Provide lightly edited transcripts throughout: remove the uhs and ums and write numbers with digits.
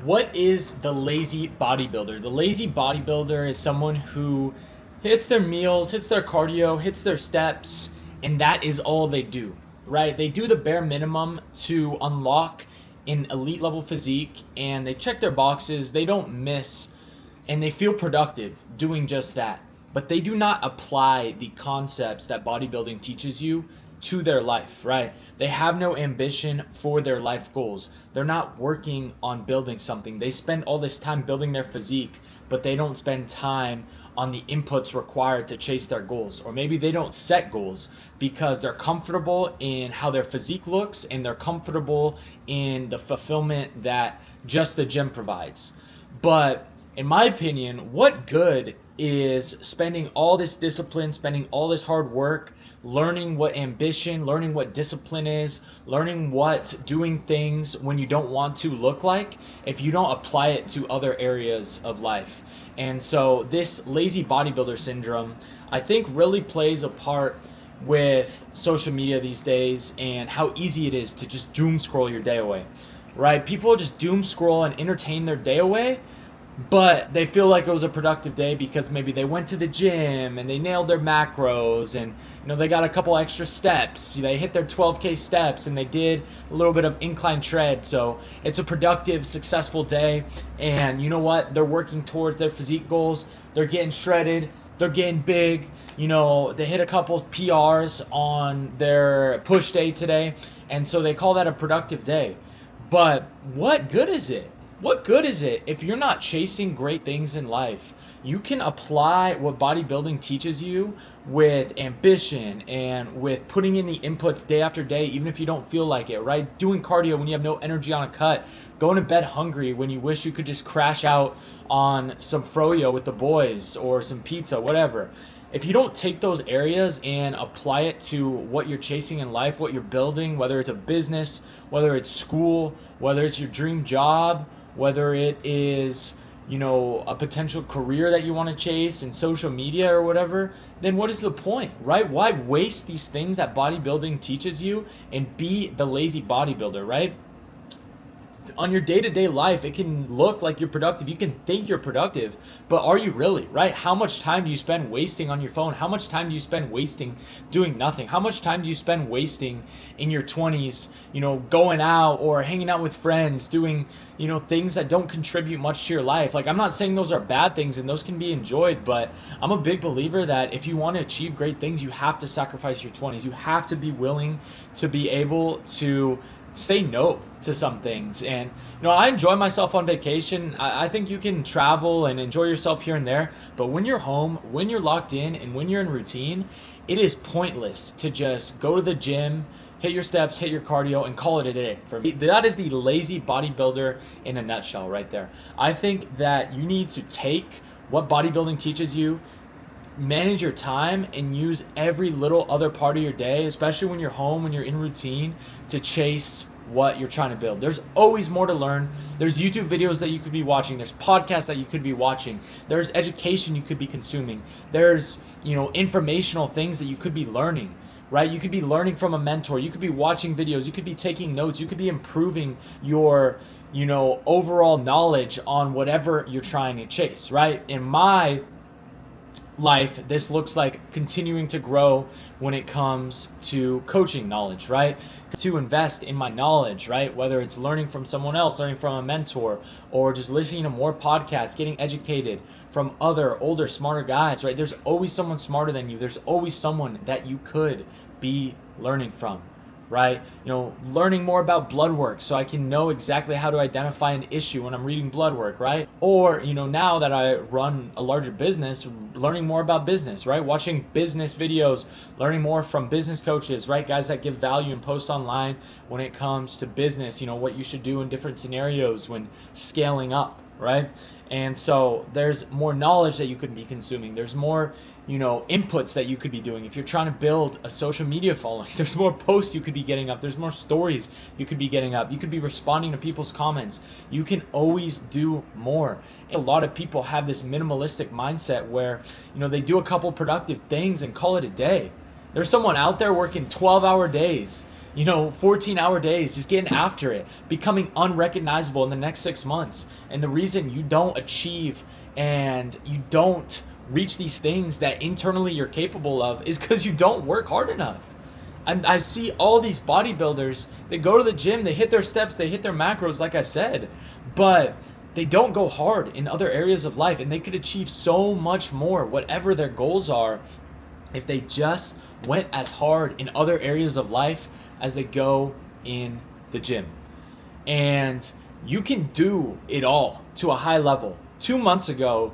What is the lazy bodybuilder? The lazy bodybuilder is someone who hits their meals, hits their cardio, hits their steps, and that is all they do, right? They do the bare minimum to unlock an elite level physique and they check their boxes, they don't miss, and they feel productive doing just that. But they do not apply the concepts that bodybuilding teaches you to their life, right? They have no ambition for their life goals. They're not working on building something. They spend all this time building their physique, but they don't spend time on the inputs required to chase their goals. Or maybe they don't set goals because they're comfortable in how their physique looks and they're comfortable in the fulfillment that just the gym provides. But in my opinion, what good is spending all this discipline, spending all this hard work, learning what ambition, learning what discipline is, learning what doing things when you don't want to look like if you don't apply it to other areas of life? And so this lazy bodybuilder syndrome, I think, really plays a part with social media these days and how easy it is to just doom scroll your day away, right? People just doom scroll and entertain their day away, but they feel like it was a productive day because maybe they went to the gym and they nailed their macros and they got a couple extra steps. They hit their 12K steps and they did a little bit of incline tread. So it's a productive, successful day. And you know what? They're working towards their physique goals. They're getting shredded. They're getting big. They hit a couple PRs on their push day today. And so they call that a productive day. But what good is it? What good is it if you're not chasing great things in life? You can apply what bodybuilding teaches you with ambition and with putting in the inputs day after day, even if you don't feel like it, right? Doing cardio when you have no energy on a cut, going to bed hungry when you wish you could just crash out on some froyo with the boys or some pizza, whatever. If you don't take those areas and apply it to what you're chasing in life, what you're building, whether it's a business, whether it's school, whether it's your dream job, whether it is, a potential career that you want to chase in social media or whatever, then what is the point, right? Why waste these things that bodybuilding teaches you and be the lazy bodybuilder, right? On your day-to-day life, it can look like you're productive. You can think you're productive, but are you really, right? How much time do you spend wasting on your phone? How much time do you spend wasting doing nothing? How much time do you spend wasting in your 20s, going out or hanging out with friends, doing, things that don't contribute much to your life? Like, I'm not saying those are bad things and those can be enjoyed, but I'm a big believer that if you want to achieve great things, you have to sacrifice your 20s. You have to be willing to be able to say no to some things. And I enjoy myself on vacation. I think you can travel and enjoy yourself here and there, but when you're home, when you're locked in, and when you're in routine, it is pointless to just go to the gym, hit your steps, hit your cardio, and call it a day. For me, that is the lazy bodybuilder in a nutshell right there. I think that you need to take what bodybuilding teaches you, manage your time, and use every little other part of your day, especially when you're home, when you're in routine, to chase what you're trying to build. There's always more to learn. There's YouTube videos that you could be watching. There's podcasts that you could be watching. There's education you could be consuming. There's, informational things that you could be learning, right? You could be learning from a mentor. You could be watching videos. You could be taking notes. You could be improving your, overall knowledge on whatever you're trying to chase, right? In my life, this looks like continuing to grow when it comes to coaching knowledge, right? To invest in my knowledge, right? Whether it's learning from someone else, learning from a mentor, or just listening to more podcasts, getting educated from other older, smarter guys, right? There's always someone smarter than you. There's always someone that you could be learning from, right? Learning more about blood work so I can know exactly how to identify an issue when I'm reading blood work, right? Or, now that I run a larger business, learning more about business, right? Watching business videos, learning more from business coaches, right? Guys that give value and post online when it comes to business, what you should do in different scenarios when scaling up, right? And so there's more knowledge that you could be consuming. There's more, inputs that you could be doing. If you're trying to build a social media following, there's more posts you could be getting up. There's more stories you could be getting up. You could be responding to people's comments. You can always do more. And a lot of people have this minimalistic mindset where, they do a couple productive things and call it a day. There's someone out there working 12-hour days, 14-hour days, just getting after it, becoming unrecognizable in the next 6 months. And the reason you don't achieve and you don't reach these things that internally you're capable of is because you don't work hard enough. I see all these bodybuilders, they go to the gym, they hit their steps, they hit their macros, like I said, but they don't go hard in other areas of life, and they could achieve so much more, whatever their goals are, if they just went as hard in other areas of life as they go in the gym. And you can do it all to a high level. 2 months ago,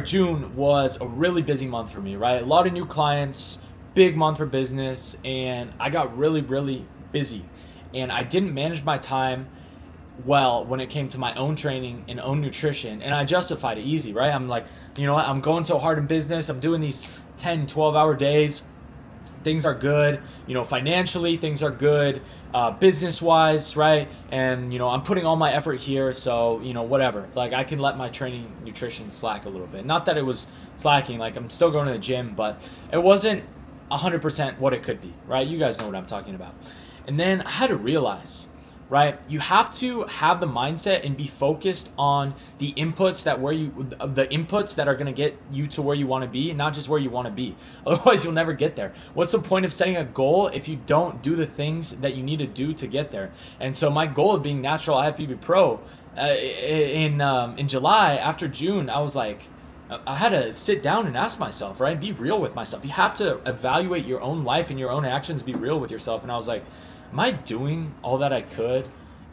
June was a really busy month for me, right? A lot of new clients, big month for business, and I got really, really busy. And I didn't manage my time well when it came to my own training and own nutrition, and I justified it easy, right? I'm like, you know what? I'm going so hard in business. I'm doing these 10, 12-hour days. Things are good, financially, things are good, business-wise, right? And, I'm putting all my effort here, so, whatever. Like, I can let my training, nutrition slack a little bit. Not that it was slacking, like, I'm still going to the gym, but it wasn't 100% what it could be, right? You guys know what I'm talking about. And then I had to realize, right? You have to have the mindset and be focused on the inputs that are going to get you to where you want to be, and not just where you want to be. Otherwise, you'll never get there. What's the point of setting a goal if you don't do the things that you need to do to get there? And so my goal of being natural IFBB Pro in July, after June, I was like, I had to sit down and ask myself, right? Be real with myself. You have to evaluate your own life and your own actions, be real with yourself. And I was like, am I doing all that I could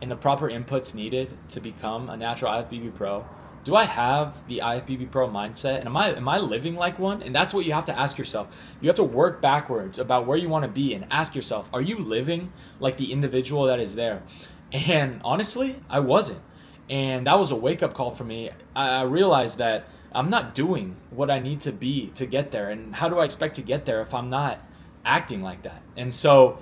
and the proper inputs needed to become a natural IFBB Pro? Do I have the IFBB Pro mindset? And am I living like one? And that's what you have to ask yourself. You have to work backwards about where you want to be and ask yourself, are you living like the individual that is there? And honestly, I wasn't. And that was a wake-up call for me. I realized that I'm not doing what I need to be to get there. And how do I expect to get there if I'm not acting like that? And so,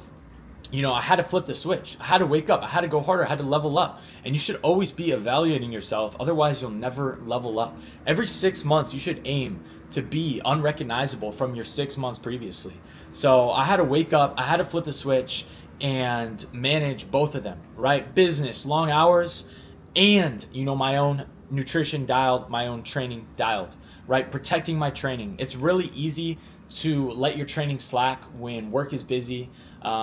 I had to flip the switch. I had to wake up. I had to go harder. I had to level up. And you should always be evaluating yourself. Otherwise, you'll never level up. Every 6 months, you should aim to be unrecognizable from your 6 months previously. So I had to wake up. I had to flip the switch and manage both of them, right? Business, long hours, and, my own nutrition dialed, my own training dialed, right? Protecting my training. It's really easy to let your training slack when work is busy.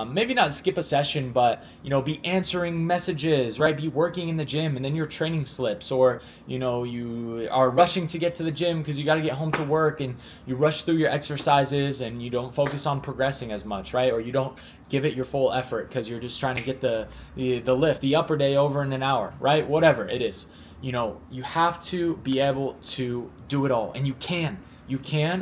Maybe not skip a session, but, be answering messages, right? Be working in the gym, and then your training slips, or, you are rushing to get to the gym because you got to get home to work, and you rush through your exercises and you don't focus on progressing as much, right? Or you don't give it your full effort because you're just trying to get the lift, the upper day over in an hour, right? Whatever it is, you have to be able to do it all, and you can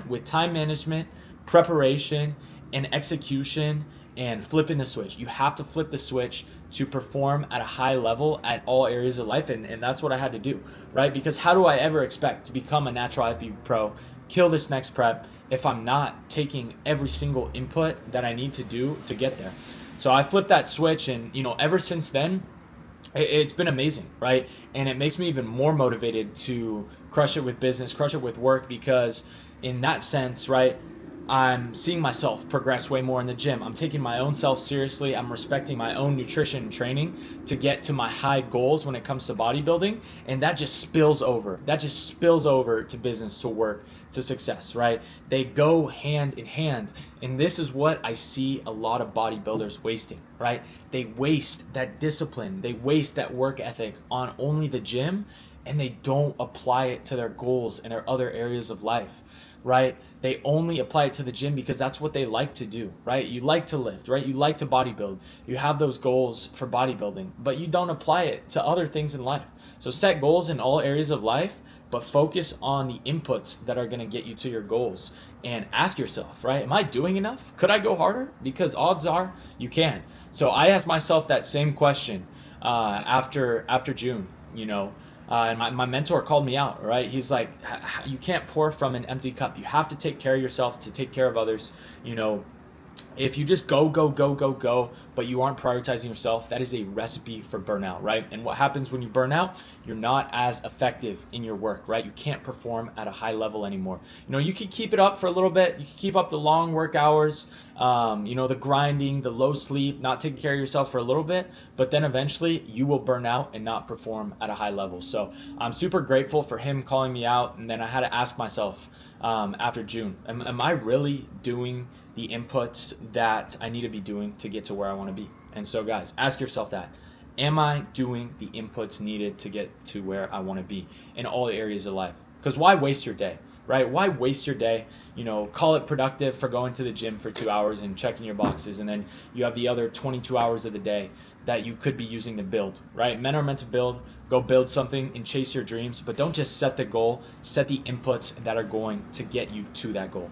with time management, preparation, and execution, and flipping the switch. You have to flip the switch to perform at a high level at all areas of life, and that's what I had to do, right? Because how do I ever expect to become a natural IFBB Pro, kill this next prep, if I'm not taking every single input that I need to do to get there? So I flipped that switch, and ever since then, it's been amazing, right? And it makes me even more motivated to crush it with business, crush it with work, because in that sense, right, I'm seeing myself progress way more in the gym. I'm taking my own self seriously. I'm respecting my own nutrition and training to get to my high goals when it comes to bodybuilding. And that just spills over. That just spills over to business, to work, to success, right? They go hand in hand. And this is what I see a lot of bodybuilders wasting, right? They waste that discipline. They waste that work ethic on only the gym, and they don't apply it to their goals and their other areas of life, right? They only apply it to the gym because that's what they like to do, right? You like to lift, right? You like to bodybuild. You have those goals for bodybuilding, but you don't apply it to other things in life. So set goals in all areas of life, but focus on the inputs that are going to get you to your goals, and ask yourself, right? Am I doing enough? Could I go harder? Because odds are you can. So I asked myself that same question after June, and my mentor called me out, right? He's like, you can't pour from an empty cup. You have to take care of yourself to take care of others, if you just go, but you aren't prioritizing yourself, that is a recipe for burnout, right? And what happens when you burn out? You're not as effective in your work, right? You can't perform at a high level anymore. You know, you can keep it up for a little bit. You can keep up the long work hours, you know, the grinding, the low sleep, not taking care of yourself for a little bit, but then eventually you will burn out and not perform at a high level. So I'm super grateful for him calling me out. And then I had to ask myself after June, am I really doing the inputs that I need to be doing to get to where I want to be? And so guys, ask yourself that. Am I doing the inputs needed to get to where I want to be in all areas of life? Because why waste your day, right? Why waste your day? You know, call it productive for going to the gym for 2 hours and checking your boxes, and then you have the other 22 hours of the day that you could be using to build, right? Men are meant to build. Go build something and chase your dreams, but don't just set the goal, set the inputs that are going to get you to that goal.